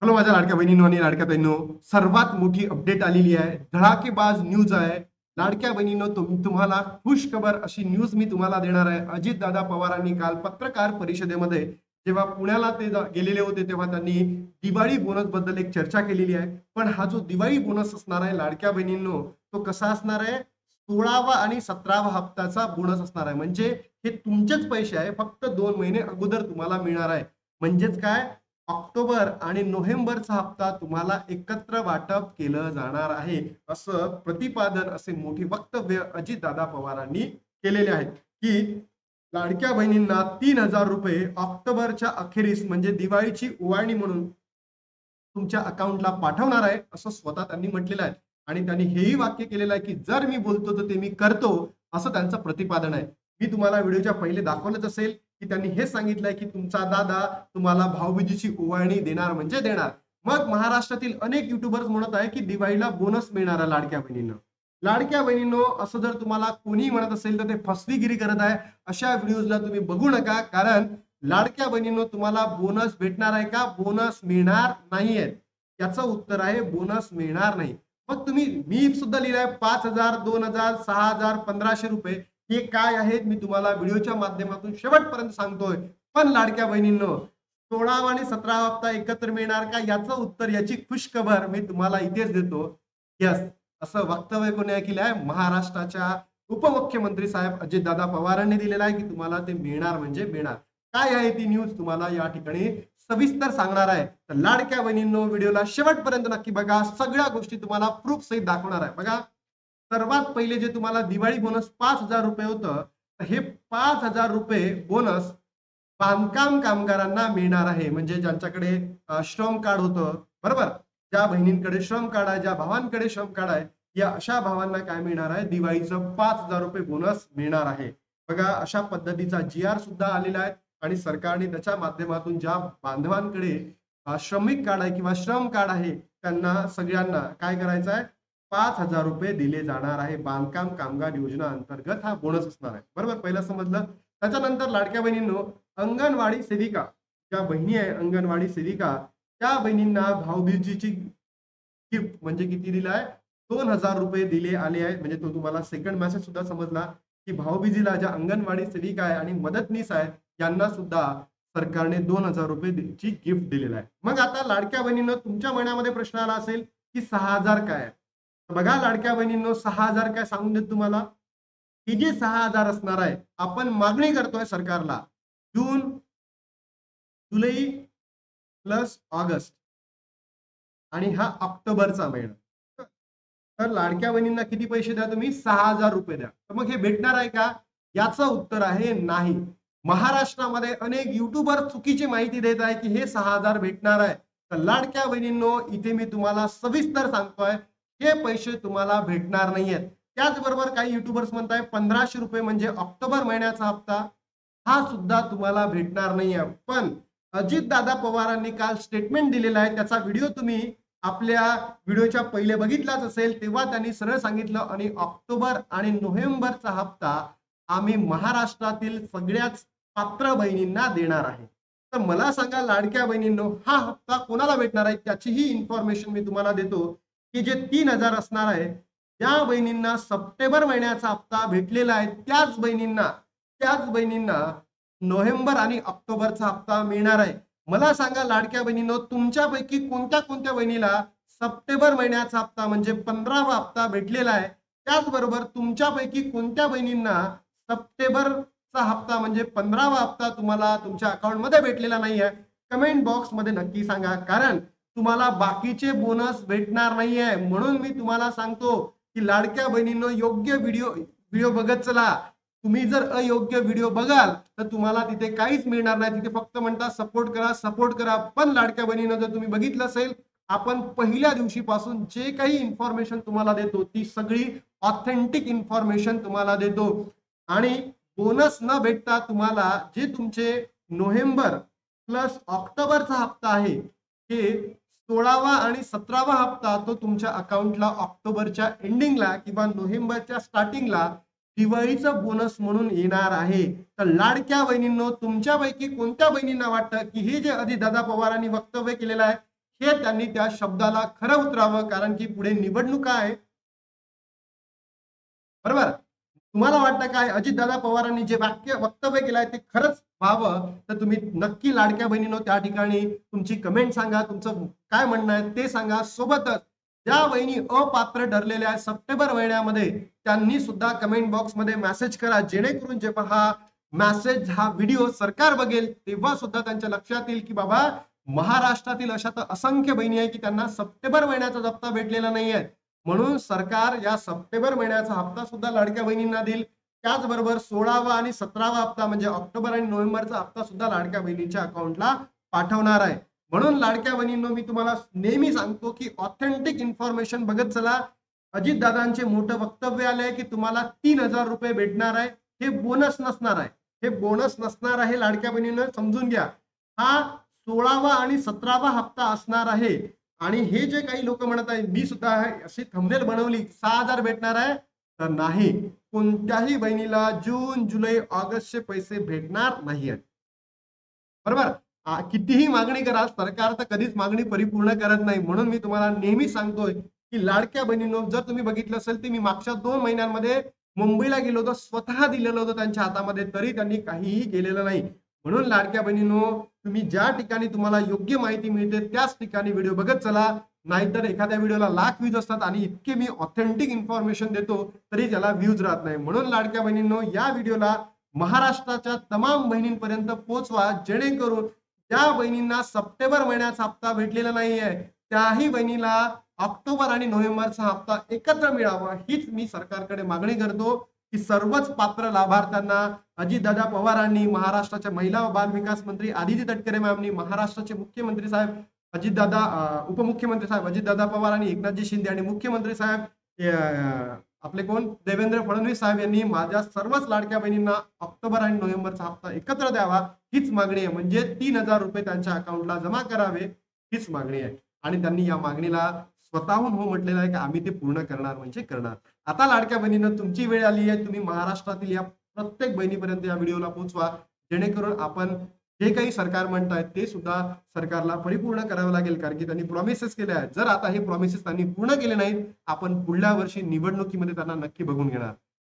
Hello माझ्या लाडक्या बहिणींनो आणि लाडक्या बहिणींनो, सर्वात मोठी अपडेट आलेली आहे. धडाकेबाज न्यूज आहे. लाडक्या बहिणींनो, तुम्हाला खुश खबर अशी न्यूज मी तुम्हाला देणार आहे. अजितदादा पवारांनी काल पत्रकार परिषदेमध्ये जेव्हा पुण्याला ते गेलेले होते, तेव्हा त्यांनी दिवाळी बोनस बद्दल एक चर्चा केलेली आहे. पण हा जो दिवाळी बोनस असणार आहे लाडक्या बहिणींनो, तो कसा असणार आहे? 16वा आणि 17वा हप्त्याचा बोनस असणार आहे. म्हणजे हे तुमचेच पैसे आहे, फक्त 2 महिने अगोदर तुम्हाला मिळणार आहे. म्हणजेच काय, ऑक्टोबर आणि नोव्हेंबरचा हप्ता तुम्हाला एकत्र वाटप केलं जाणार आहे, असं प्रतिपादन, असे मोठे वक्तव्य अजितदादा पवारांनी केलेले आहे. की लाडक्या बहिणींना 3,000 रुपये ऑक्टोबरच्या अखेरीस म्हणजे दिवाळीची ओवाळणी म्हणून तुमच्या अकाउंटला पाठवणार आहे, असं स्वतः त्यांनी म्हटलेलं आहे. आणि त्यांनी हेही वाक्य केलेलं आहे की जर मी बोलतो तर ते मी करतो, असं त्यांचं प्रतिपादन आहे. मी तुम्हाला व्हिडिओच्या पहिले दाखवलंच असेल की त्यांनी हे सांगितलंय की तुमचा दादा तुम्हाला भाऊबीजेची ओवाळणी देणार म्हणजे देणार. मग महाराष्ट्रातील अनेक युट्यूबर्स म्हणत आहे की दिवाळीला बोनस मिळणार आहे लाडक्या बहिणींना. लाडक्या बहिणींनो, असं जर तुम्हाला कोणी म्हणत असेल तर ते फसवीगिरी करत आहे. अशा व्हिडिओजला तुम्ही बघू नका, कारण लाडक्या बहिणींनो, तुम्हाला बोनस भेटणार आहे का? बोनस मिळणार नाहीये. याचं उत्तर आहे बोनस मिळणार नाही. मग मी सुद्धा लिहिलंय 5,000, 2,000, 6,000, 1,500 रुपये. हे काय आहेत मी तुम्हाला व्हिडिओच्या माध्यमातून शेवटपर्यंत सांगतोय. पण लाडक्या बहिणींनो, 16वा आणि 17वा हप्ता एकत्र मिळणार का? याचं उत्तर, याची खुशखबर मी तुम्हाला इथेच देतो. यस, असं वक्तव्य कोणी केलं आहे? महाराष्ट्राच्या उपमुख्यमंत्री साहेब अजितदादा पवारांनी दिलेलं आहे की तुम्हाला ते मिळणार म्हणजे मिळणार. काय आहे ती न्यूज तुम्हाला या ठिकाणी सविस्तर सांगणार आहे. तर लाडक्या बहिणींनो, व्हिडिओला शेवटपर्यंत नक्की बघा. सगळ्या गोष्टी तुम्हाला प्रूफ सहित दाखवणार आहे. बघा, सर्वात पहिले जे तुम्हाला दिवाळी बोनस 5,000 रुपये होतं, तर हे 5,000 रुपये बोनस बांधकाम कामगारांना मिळणार आहे. म्हणजे ज्यांच्याकडे श्रम कार्ड होतं, बरोबर, ज्या बहिणींकडे श्रम कार्ड आहे, ज्या भावांकडे श्रम कार्ड आहे, या अशा भावांना काय मिळणार आहे? दिवाळीचं 5,000 रुपये बोनस मिळणार आहे. बघा, अशा पद्धतीचा GR सुद्धा आलेला आहे. आणि सरकारने त्याच्या माध्यमातून ज्या बांधवांकडे श्रमिक कार्ड आहे किंवा श्रम कार्ड आहे, त्यांना सगळ्यांना काय करायचं आहे? 5,000 रुपये दिले जाणार आहे. बांधकाम कामगार योजना अंतर्गत हा बोनस असणार आहे. बरोबर, पहिलं समजलं. त्याच्यानंतर लाडक्या बहिणींनो, अंगणवाडी सेविका, ज्या बहिणी आहे अंगणवाडी सेविका, त्या बहिणींना भाऊबीजेची गिफ्ट म्हणजे किती दिलं आहे? 2,000 रुपये दिले आले आहेत. म्हणजे तो तुम्हाला सेकंड मेसेज सुद्धा समजला की भाऊबीजेला ज्या अंगणवाडी सेविका आहे आणि मदतनीस आहेत, यांना सुद्धा सरकारने 2,000 रुपये ची गिफ्ट दिलेला आहे. मग आता लाडक्या बहिणींनो, तुमच्या मनामध्ये प्रश्न आला असेल की 6,000 काय आहे? बघा लाडक्या बहिणींनो, 6,000 काय सांगून देत तुम्हाला. ही जी 6,000 असणार आहे, आपण मागणी करतोय सरकारला जून, जुलै प्लस ऑगस्ट आणि हा ऑक्टोबरचा महिना. तर लाडक्या बहिणींना किती पैसे द्या तुम्ही? 6,000 रुपये द्या. तर मग हे भेटणार आहे का? याचं उत्तर आहे नाही. महाराष्ट्रामध्ये अनेक युट्यूबर चुकीची माहिती देत आहे की हे 6,000 भेटणार आहे. तर लाडक्या बहिणींनो, इथे मी तुम्हाला सविस्तर सांगतोय, हे पैसे तुम्हाला भेटणार नाहीयेत. त्याचबरोबर काही युट्यूबर्स म्हणताय 1,500 रुपये म्हणजे ऑक्टोबर महिन्याचा हप्ता, हा सुद्धा तुम्हाला भेटणार नाहीये. पण अजितदादा पवारांनी काल स्टेटमेंट दिलेला आहे, त्याचा व्हिडिओ तुम्ही आपल्या व्हिडिओच्या पहिले बघितलाच असेल. तेव्हा त्यांनी सरळ सांगितलं, आणि ऑक्टोबर आणि नोव्हेंबरचा हप्ता आम्ही महाराष्ट्रातील सगळ्याच पात्र बहिणींना देणार आहे. तर मला सांगा लाडक्या बहिणींनो, हा हप्ता कोणाला भेटणार आहे? त्याचीही इन्फॉर्मेशन मी तुम्हाला देतो. की जे 3,000 असणार आहे, त्या बहिणींना सप्टेंबर महिन्याचा हप्ता भेटलेला आहे, त्याच बहिणींना नोव्हेंबर आणि ऑक्टोबरचा हप्ता मिळणार आहे. मला सांगा लाडक्या बहिणींनो, तुमच्यापैकी कोणत्या कोणत्या बहिणीला सप्टेंबर महिन्याचा हप्ता म्हणजे 15वा हप्ता भेटलेला आहे? त्याचबरोबर तुमच्यापैकी कोणत्या बहिणींना सप्टेंबरचा हप्ता म्हणजे 15वा हप्ता तुम्हाला तुमच्या अकाउंटमध्ये भेटलेला नाहीये? कमेंट बॉक्स मध्ये नक्की सांगा, कारण तुम्हाला बाकीचे बोनस भेटणार नाहीये. म्हणून मी तुम्हाला सांगतो की लाडक्या बहिणींनो, योग्य व्हिडिओ व्हिडिओ बघत चला. तुम्ही जर अयोग्य व्हिडिओ बघाल तर तुम्हाला तिथे काहीच मिळणार नाही. तिथे फक्त म्हणतात सपोर्ट करा, सपोर्ट करा. पण लाडक्या बहिणींनो, जर तुम्ही बघितलं असेल, आपण पहिल्या दिवशीपासून जे काही इन्फॉर्मेशन तुम्हाला देतो, ती सगळी ऑथेंटिक इन्फॉर्मेशन तुम्हाला देतो. आणि बोनस न भेटता तुम्हाला जे तुमचे नोव्हेंबर प्लस ऑक्टोबरचा हप्ता आहे, हे 16वा आणि 17वा हप्ता तो तुमच्या अकाउंटला ऑक्टोबरच्या एंडिंगला किंवा नोव्हेंबरच्या स्टार्टिंगला दिवाळीचं बोनस म्हणून येणार आहे. तर लाडक्या बहिणींनो, तुमच्यापैकी कोणत्या बहिणींना वाटतं की हे जे आधी दादा पवारांनी वक्तव्य केलेलं आहे, हे त्यांनी त्या शब्दाला खरं उतरावं, कारण की पुढे निवडणुका आहे. बरोबर. तुम्हाला वाटतं काय अजितदादा पवारांनी जे वक्तव्य केलंय ते खरंच व्हावं, तर तुम्ही नक्की लाडक्या बहिणीनो त्या ठिकाणी तुमची कमेंट सांगा, तुमचं काय म्हणणं आहे ते सांगा. सोबतच ज्या बहिणी अपात्र ठरलेल्या आहेत सप्टेंबर महिन्यामध्ये, त्यांनी सुद्धा कमेंट बॉक्समध्ये मेसेज करा, जेणेकरून जेव्हा हा मेसेज हा व्हिडिओ सरकार बघेल तेव्हा सुद्धा त्यांच्या लक्षात येईल की बाबा महाराष्ट्रातील अशा तर असंख्य बहिणी आहे की त्यांना सप्टेंबर महिन्याचा हप्ता भेटलेला नाहीये. म्हणून सरकार या सप्टेंबर महिन्याचा हप्ता सुद्धा लाडक्या बहिणींना देईल. त्याचबरोबर 16वा आणि 17वा हप्ता म्हणजे ऑक्टोबर आणि नोव्हेंबरचा हप्ता सुद्धा लाडक्या बहिणींच्या अकाउंटला पाठवणार आहे. म्हणून लाडक्या बहिणींनो मी तुम्हाला नेहमी सांगतो की ऑथेंटिक इन्फॉर्मेशन बघत चला. अजितदादांचे मोठं वक्तव्य आलंय की तुम्हाला 3,000 रुपये भेटणार आहे. हे बोनस नसणार आहे. हे बोनस नसणार आहे, लाडक्या बहिणींनो समजून घ्या. हा 16वा आणि 17वा हप्ता असणार आहे. आणि हे जे काही लोक म्हणत आहे, मी सुद्धा अशी थंबनेल बनवली 6,000 भेटणार आहे, तर नाही. कोणत्याही बहिणीला जून जुलै ऑगस्टचे पैसे भेटणार नाही आहेत. बरोबर. कितीही मागणी करा, सरकार तर कधीच मागणी परिपूर्ण करत नाही. म्हणून मी तुम्हाला नेहमी सांगतोय की लाडक्या बहिणींनो, जर तुम्ही बघितलं असेल तर मी मागच्या 2 महिन्यांमध्ये मुंबईला गेलो होतो, स्वतः दिलेलं होतं त्यांच्या हातामध्ये, तरी त्यांनी काहीही केलेलं नाही. म्हणून लाडक्या बहिणींनो, तुम्ही ज्या ठिकाणी तुम्हाला योग्य माहिती मिळते त्याच ठिकाणी व्हिडिओ बघत चला. नाहीतर एखाद्या व्हिडिओला लाख व्ह्यूज असतात आणि इतके मी ऑथेंटिक इन्फॉर्मेशन देतो तरी त्याला व्ह्यूज राहत नाही. म्हणून लाडक्या बहिणींनो, या व्हिडिओला महाराष्ट्राच्या तमाम बहिणींपर्यंत पोहोचवा, जेणेकरून ज्या बहिणींना सप्टेंबर महिन्याचा हप्ता भेटलेला नाहीये त्याही बहिणीला ऑक्टोबर आणि नोव्हेंबरचा हप्ता एकत्र मिळावा, हीच मी सरकारकडे मागणी करतो की सर्वच पात्र लाभार्थ्यांना अजितदादा पवारांनी, महाराष्ट्राच्या महिला व बाल विकास मंत्री आदिती तटकरे मॅमनी, महाराष्ट्राचे मुख्यमंत्री साहेब अजितदादा, उपमुख्यमंत्री साहेब अजितदादा पवार आणि एकनाथजी शिंदे आणि मुख्यमंत्री साहेब आपले कोण देवेंद्र फडणवीस साहेब यांनी माझ्या सर्वच लाडक्या बहिणींना ऑक्टोबर आणि नोव्हेंबरचा हप्ता एकत्र द्यावा, हीच मागणी आहे. म्हणजे 3,000 रुपये त्यांच्या अकाउंटला जमा करावे, हीच मागणी आहे. आणि त्यांनी या मागणीला स्वतःहून हो म्हटलेलं आहे की आम्ही ते पूर्ण करणार म्हणजे करणार. आता लाडक्या बहिणींनो, तुमची वेळ आली आहे. तुम्ही महाराष्ट्रातील या प्रत्येक बहिणीपर्यंत या व्हिडिओला पोहोचवा, जेणेकरून आपण जे काही सरकार म्हणताय ते सुद्धा सरकारला परिपूर्ण करावं लागेल, कारण की त्यांनी प्रॉमिसेस केले आहेत. जर आता हे प्रॉमिसेस त्यांनी पूर्ण केले नाहीत, आपण पुढल्या वर्षी निवडणुकीमध्ये त्यांना नक्की बघून घेणार.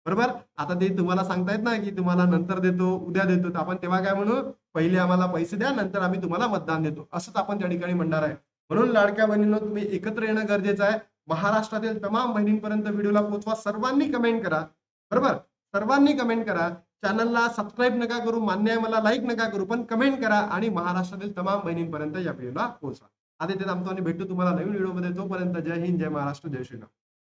बरोबर. आता ते तुम्हाला सांगतायत ना की तुम्हाला नंतर देतो, उद्या देतो, तर आपण तेव्हा काय म्हणू, पहिले आम्हाला पैसे द्या, नंतर आम्ही तुम्हाला मतदान देतो, असंच आपण त्या ठिकाणी म्हणणार आहे. म्हणून लाडक्या बहिणींनो, तुम्ही एकत्र येणं गरजेचं आहे. महाराष्ट्रातील तमाम बहिणींपर्यंत व्हिडिओला पोहोचवा. सर्वांनी कमेंट करा. बरोबर. सर्वांनी कमेंट करा. चॅनलला सबस्क्राईब नका करू, मान्य आहे मला, लाईक नका करू, पण कमेंट करा आणि महाराष्ट्रातील तमाम बहिणींपर्यंत या व्हिडिओला पोहोचवा. आता ते थांबतो आणि भेटतो तुम्हाला नवीन व्हिडिओमध्ये. तोपर्यंत जय हिंद, जय महाराष्ट्र, जय श्रीराम.